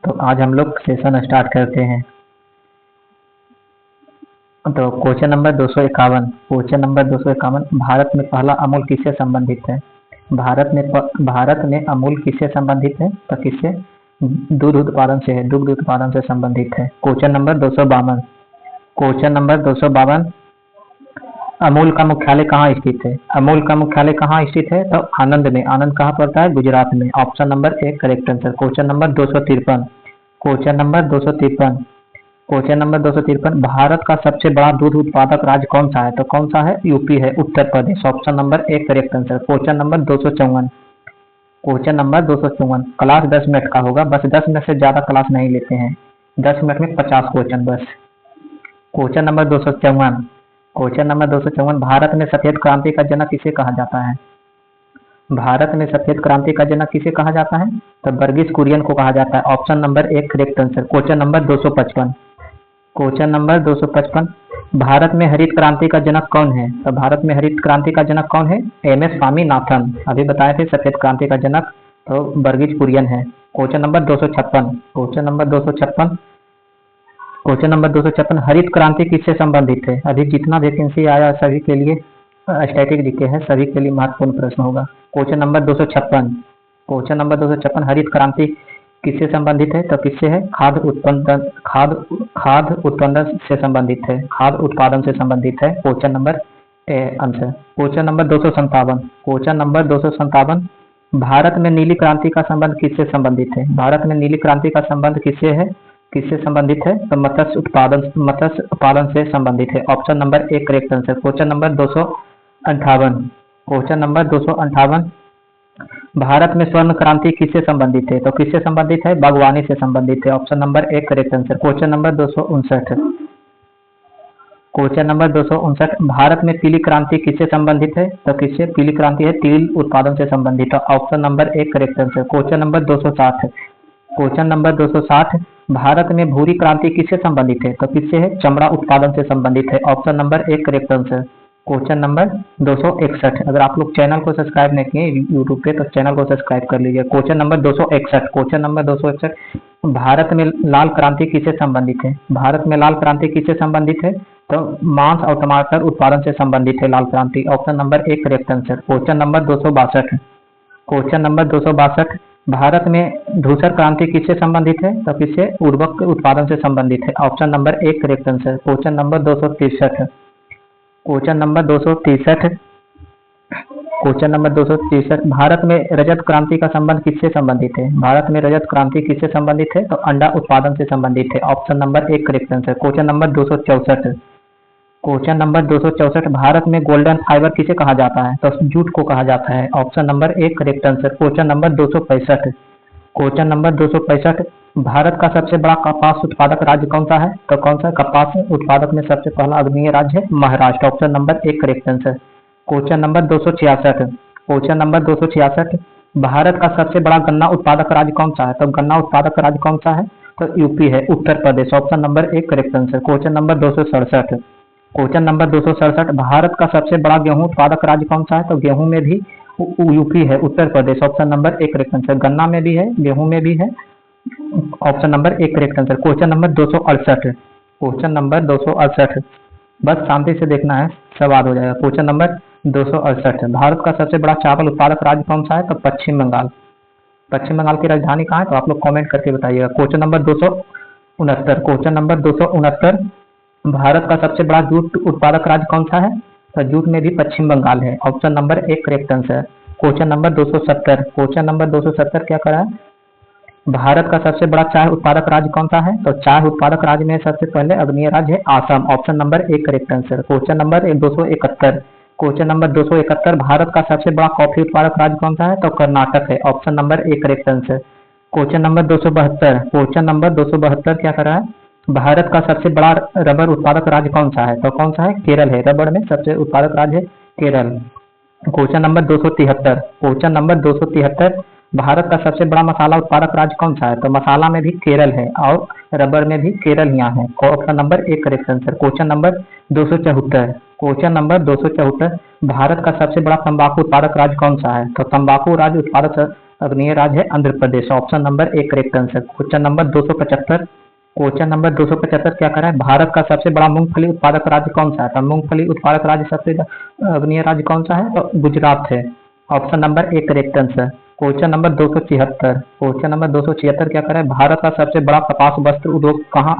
तो आज हम लोग सेशन स्टार्ट करते हैं। तो question number 251। Question number 251, Bharat में पहला अमूल किससे संबंधित है? भारत में अमूल किससे संबंधित है? तो किससे? दूध उत्पादन से है, दुग्ध उत्पादन से संबंधित है। Question number 252। Question number 252, Amul का मुख्यालय कहाँ स्थित है? अमूल का मुख्यालय कहाँ स्थित है? तो आनंद में। आनंद कहाँ पड़ता है? गुजरात में। ऑप्शन नंबर एक correct answer. Question number 253। Question number 253। Question number 253, Bharat का सबसे बड़ा दूध उत्पादक राज्य कौन सा है? तो कौन सा है? यूपी है, उत्तर प्रदेश। ऑप्शन नंबर एक correct answer. Question number 254। Question number 254, class 10 minute का होगा, बस 10 मिनट से ज्यादा क्लास नहीं लेते हैं। 10 मिनट में 50 क्वेश्चन बस। Question number 254। Question number 254, Bharat में सफेद क्रांति का जनक किसे कहा जाता है? भारत में सफेद क्रांति का जनक किसे कहा जाता है? तो वर्गीज कुरियन को कहा जाता है। ऑप्शन नंबर एक correct answer. Question number 255। Question number 255, Bharat में हरित क्रांति का जनक कौन है? तो भारत में हरित क्रांति का जनक कौन है? M S Swaminathan. अभी बताए थे सफेद क्रांति का जनक तो वर्गीज कुरियन है। Question number 256। Question number 256। Question number 256, हरित क्रांति किससे संबंधित है? अभी जितना वैकेंसी आया सभी के लिए स्टैटिक जीके है, सभी के लिए महत्वपूर्ण प्रश्न होगा। Question number 256। क्वेश्चन नंबर 256, हरित क्रांति किससे संबंधित है? तो किससे है? खाद्य उत्पादन से संबंधित है, खाद्य उत्पादन से संबंधित है। Question number answer. Question number 257। Question number 257, Bharat में नीली क्रांति का संबंध किससे संबंधित है? भारत में नीली क्रांति का संबंध किससे है? किससे संबंधित है? तो मत्स्य उत्पादन से संबंधित है। ऑप्शन नंबर एक correct answer. Question number 258। Question number 258, Bharat में स्वर्ण क्रांति किससे संबंधित है? तो किससे संबंधित है? बागवानी से संबंधित है। ऑप्शन नंबर एक correct answer. Question number 259। Question number 259, Bharat में पीली क्रांति किससे संबंधित है? तो किससे पीली क्रांति है? तिल उत्पादन से संबंधित है। ऑप्शन नंबर एक correct answer. Question number 260। Question number 260, Bharat में भूरी क्रांति किससे संबंधित है? तो किससे है? चमड़ा उत्पादन से संबंधित है। ऑप्शन नंबर एक करेक्ट आंसर। क्वेश्चन नंबर 261, अगर आप लोग चैनल को सब्सक्राइब नहीं किए यूट्यूब पे तो चैनल को सब्सक्राइब कर लीजिए। Question number 261। Question number 261, Bharat में लाल क्रांति किससे संबंधित है? भारत में लाल क्रांति किससे संबंधित है? तो मांस और टमाटर उत्पादन से संबंधित है लाल क्रांति। ऑप्शन नंबर एक correct answer. Question number 262। Question number 262, Bharat में धूसर क्रांति किससे संबंधित है? तो किससे? उर्वरक के उत्पादन से संबंधित है। ऑप्शन नंबर एक correct answer. Question number 263। Question number 263। Question number 263, Bharat में रजत क्रांति का संबंध किससे संबंधित है? भारत में रजत क्रांति किससे संबंधित है? तो अंडा उत्पादन से संबंधित है। ऑप्शन नंबर एक correct answer. Question number 264। Question number 264, Bharat में गोल्डन फाइबर किसे कहा जाता है? तो जूट को कहा जाता है। ऑप्शन नंबर एक correct answer. Question number 265। Question number 265, Bharat का सबसे बड़ा कपास उत्पादक राज्य कौन सा है? तो कौन सा कपास उत्पादक में सबसे पहला अग्रणीय राज्य है? महाराष्ट्र। ऑप्शन नंबर एक correct answer. Question number 266। Question number 266, Bharat का सबसे बड़ा गन्ना उत्पादक राज्य कौन सा है? तो गन्ना उत्पादक राज्य कौन सा है? तो यूपी है, उत्तर प्रदेश। ऑप्शन नंबर एक correct answer. Question number 267। Question number 267, Bharat का सबसे बड़ा गेहूं उत्पादक राज्य कौन सा है? तो गेहूं में भी यूपी है, उत्तर प्रदेश। ऑप्शन नंबर एक करेक्ट आंसर। गन्ना में भी है, गेहूं में भी है। ऑप्शन नंबर एक correct answer. Question number 268। Question number 268, बस शांति से देखना है, सब याद हो जाएगा। क्वेश्चन नंबर 268, भारत का सबसे बड़ा चावल उत्पादक राज्य कौन सा है? तो पश्चिम बंगाल। पश्चिम बंगाल की राजधानी कहाँ है? तो आप लोग कमेंट करके बताइएगा। Question number 269। Question number 269, Bharat का सबसे बड़ा जूट उत्पादक राज्य कौन सा है? तो जूट में भी पश्चिम बंगाल है। ऑप्शन नंबर एक correct answer. Question number 270। Question number 270 क्या करा है? भारत का सबसे बड़ा चाय उत्पादक राज्य कौन सा है? तो चाय उत्पादक राज्य में सबसे पहले अग्रणीय राज्य है आसाम। ऑप्शन नंबर एक correct answer. Question number 271। Question number 271, Bharat का सबसे बड़ा कॉफी उत्पादक राज्य कौन सा है? तो कर्नाटक है। ऑप्शन नंबर एक correct answer. Question number 272। Question number 272 क्या कर रहा है? भारत का सबसे बड़ा रबर उत्पादक राज्य कौन सा है? तो कौन सा है? केरल है, रबर में सबसे उत्पादक राज्य है Kerala. Question number 273। Question number 273, Bharat का सबसे बड़ा मसाला उत्पादक राज्य कौन सा है? तो मसाला में भी केरल है और रबर में भी केरल यहाँ है। ऑप्शन नंबर एक correct answer. Question number 274। Question number 274, Bharat का सबसे बड़ा तंबाकू उत्पादक राज्य कौन सा है? तो तंबाकू राज्य उत्पादक अग्रणीय राज्य है आंध्र प्रदेश। ऑप्शन नंबर एक correct answer. Question number 275। Question number 275 क्या कर रहा है, भारत का सबसे बड़ा मूंगफली उत्पादक राज्य कौन सा है? तो मूंगफली उत्पादक राज्य सबसे अग्रणीय राज्य कौन सा है? तो गुजरात है। ऑप्शन नंबर एक correct answer. Question number 276। Question number 276 क्या कर रहा है, भारत का सबसे बड़ा कपास वस्त्र उद्योग कहाँ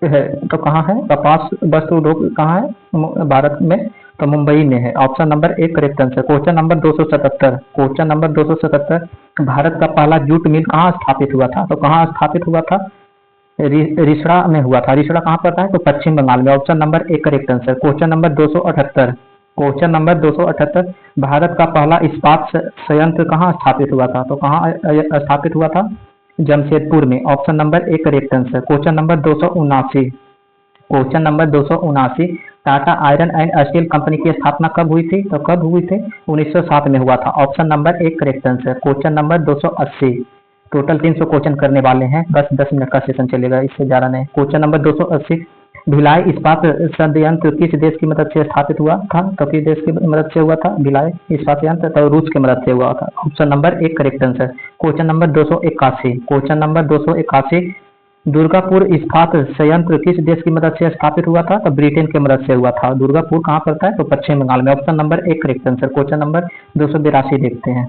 है? तो कहाँ है कपास वस्त्र उद्योग, कहाँ है भारत में? तो मुंबई में है। ऑप्शन नंबर एक correct answer. Question number 277। Question number 277, Bharat का पहला जूट मिल कहाँ स्थापित हुआ था? तो कहाँ स्थापित हुआ था? रिसड़ा में हुआ था। रिसड़ा कहाँ पड़ता है? तो पश्चिम बंगाल में। ऑप्शन नंबर एक correct answer. Question number 278। Question number 278, Bharat का पहला इस्पात संयंत्र कहाँ स्थापित हुआ था? तो कहाँ स्थापित हुआ था? जमशेदपुर में। ऑप्शन नंबर एक correct answer. Question number 279। Question number 279, Tata iron and steel company की स्थापना कब हुई थी? तो कब हुई थी? 1907 में हुआ था। ऑप्शन नंबर एक correct answer. Question number 280। Total 300 question करने वाले हैं, बस 10 मिनट का सेशन चलेगा, इससे ज़्यादा नहीं। क्वेश्चन नंबर 280, भिलाई इस्पात संयंत्र किस देश की मदद से स्थापित हुआ था? तो किस देश की मदद से हुआ था भिलाई इस्पात संयंत्र? तो रूस की मदद से हुआ था। ऑप्शन नंबर एक correct answer. Question number 281। Question number 281, Durgapur इस्पात संयंत्र किस देश की मदद से स्थापित हुआ था? तो ब्रिटेन की मदद से हुआ था। दुर्गापुर कहाँ पड़ता है? तो पश्चिम बंगाल में। ऑप्शन नंबर एक करेक्ट आंसर। क्वेश्चन नंबर 282 देखते हैं।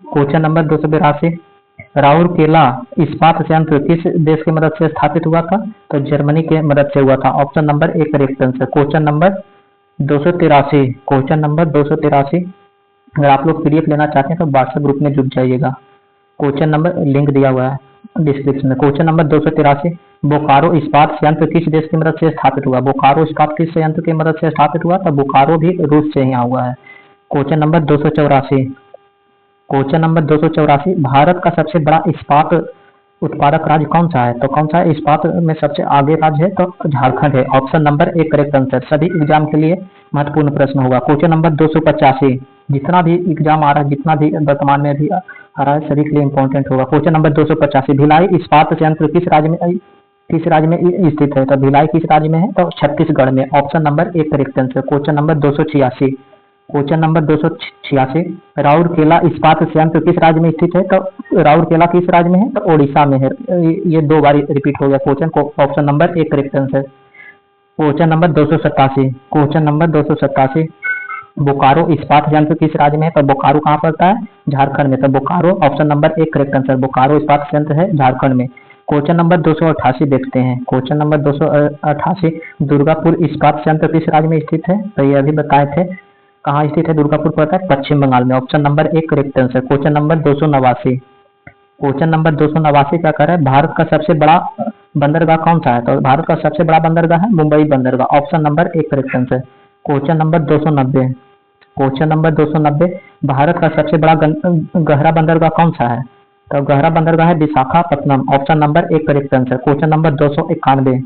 क्वेश्चन नंबर 282, राउरकेला इस्पात संयंत्र किस देश की मदद से स्थापित हुआ था? तो जर्मनी की मदद से हुआ था। ऑप्शन नंबर एक correct answer. Question number 283। Question number 283, अगर आप लोग पीडीएफ लेना चाहते हैं तो व्हाट्सएप ग्रुप में जुड़ जाइएगा। क्वेश्चन नंबर लिंक दिया हुआ है डिस्क्रिप्शन में। क्वेश्चन नंबर 283, बोकारो इस्पात संयंत्र किस देश की मदद से स्थापित हुआ? बोकारो इस्पात किस संयंत्र की मदद से स्थापित हुआ? तो बोकारो भी रूस से यहाँ हुआ है। Question number 284। Question number 284, Bharat का सबसे बड़ा इस्पात उत्पादक राज्य कौन सा है? तो कौन सा है इस्पात में सबसे आगे राज्य है? तो झारखंड है। ऑप्शन नंबर एक करेक्ट आंसर। सभी एग्जाम के लिए महत्वपूर्ण प्रश्न होगा। क्वेश्चन नंबर 285, जितना भी एग्जाम आ रहा है, जितना भी वर्तमान में अभी आ रहा है, सभी के लिए इंपॉर्टेंट होगा। क्वेश्चन नंबर 285, भिलाई इस्पात संयंत्र किस राज्य में स्थित है? तो भिलाई किस राज्य में है? तो छत्तीसगढ़ में। ऑप्शन नंबर एक correct answer. Question number 286। Question number 286, Rourkela इस्पात संयंत्र किस राज्य में स्थित है? तो राउरकेला किस राज्य में है? तो ओडिशा में है। ये दो बार रिपीट हो गया क्वेश्चन को। ऑप्शन नंबर एक correct answer. Question number 287। Question number 287, Bokaro इस्पात संयंत्र किस राज्य में है? तो बोकारो कहाँ पड़ता है? झारखंड में। तो बोकारो ऑप्शन नंबर एक करेक्ट आंसर। बोकारो इस्पात संयंत्र है झारखंड में। क्वेश्चन नंबर 288 देखते हैं। क्वेश्चन नंबर 288, दुर्गापुर इस्पात संयंत्र किस राज्य में स्थित है? तो ये अभी बताए थे कहाँ स्थित है। दुर्गापुर पड़ता है पश्चिम बंगाल में। ऑप्शन नंबर एक correct answer. Question number 289। Question number 289 क्या कर रहा है, भारत का सबसे बड़ा बंदरगाह कौन सा है? तो भारत का सबसे बड़ा बंदरगाह है मुंबई बंदरगाह। ऑप्शन नंबर एक correct answer. Question number 290। Question number 290, Bharat का सबसे बड़ा गहरा बंदरगाह कौन सा है? तो गहरा बंदरगाह है विशाखापत्तनम। ऑप्शन नंबर एक correct answer. Question number 291।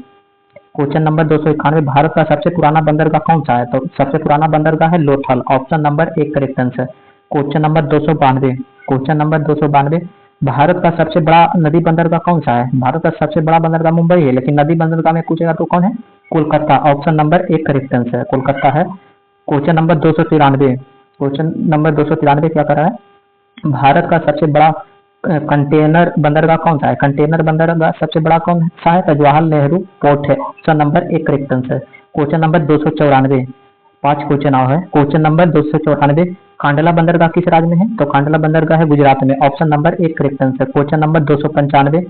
Question number 291, Bharat का सबसे पुराना बंदरगाह कौन सा है? तो सबसे पुराना बंदरगाह है लोथल। ऑप्शन नंबर एक correct answer. Question number 292। Question number 292, Bharat का सबसे बड़ा नदी बंदरगाह कौन सा है? भारत का सबसे बड़ा बंदरगाह मुंबई है, लेकिन नदी बंदरगाह में पूछेगा तो कौन है? कोलकाता। ऑप्शन नंबर एक करेक्ट आंसर, कोलकाता है। Question number 293। क्वेश्चन नंबर 293 क्या कर रहा है, भारत का सबसे बड़ा कंटेनर बंदरगाह कौन सा है? कंटेनर बंदरगाह सबसे बड़ा कौन सा है? तो जवाहर नेहरू पोर्ट है। ऑप्शन नंबर एक correct answer. Question number 294, 5 question और है। क्वेश्चन नंबर 294, कांडला बंदरगाह किस राज्य में है? तो कांडला बंदरगाह है गुजरात में। ऑप्शन नंबर एक correct answer. Question number 295।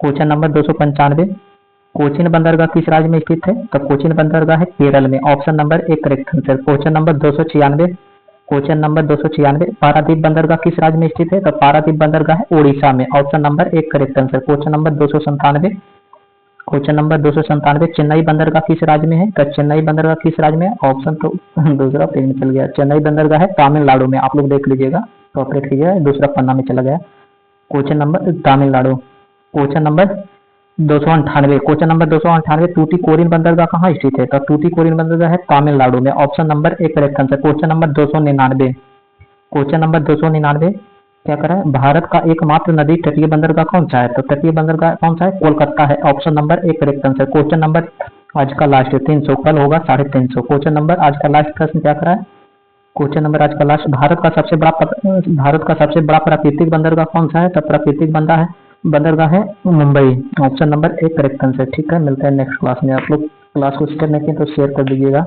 Question number 295, Cochin बंदरगाह किस राज्य में स्थित है? तो कोचिन बंदरगाह है केरल में। ऑप्शन नंबर एक correct answer. Question number 296। Question number 296, Paradip बंदरगाह किस राज्य में स्थित है? तो पारादीप बंदरगाह है ओडिशा में। ऑप्शन नंबर एक correct answer. Question number 297। Question number 297, Chennai बंदरगाह किस राज्य में है? तो चेन्नई बंदरगाह किस राज्य में है? ऑप्शन तो दूसरा पेज में चल गया। चेन्नई बंदरगाह है तमिलनाडु में। आप लोग देख लीजिएगा, कॉपरेट कीजिएगा, दूसरा पन्ना में चला गया। Question number Tamil Nadu. Question number 298। Question number 298, Tuticorin बंदरगाह कहाँ स्थित है? तो टूटीकोरिन बंदरगाह है तमिलनाडु में। ऑप्शन नंबर एक correct answer. Question number 299। Question number 299 क्या करा है, भारत का एकमात्र नदी तटीय बंदरगाह कौन सा है? तो तटीय बंदरगाह कौन सा है? कोलकाता है। ऑप्शन नंबर एक करेक्ट आंसर। क्वेश्चन नंबर आज का लास्ट 300, कल होगा 350। क्वेश्चन नंबर आज का लास्ट प्रश्न क्या करा है, क्वेश्चन नंबर आज का लास्ट, भारत का सबसे बड़ा प्राकृतिक बंदरगाह कौन सा है? तो प्राकृतिक बंदरगाह है Mumbai. Option number 1 correct answer. ठीक है, मिलते हैं नेक्स्ट क्लास में। आप लोग क्लास को शेयर नहीं किए तो शेयर कर दीजिएगा।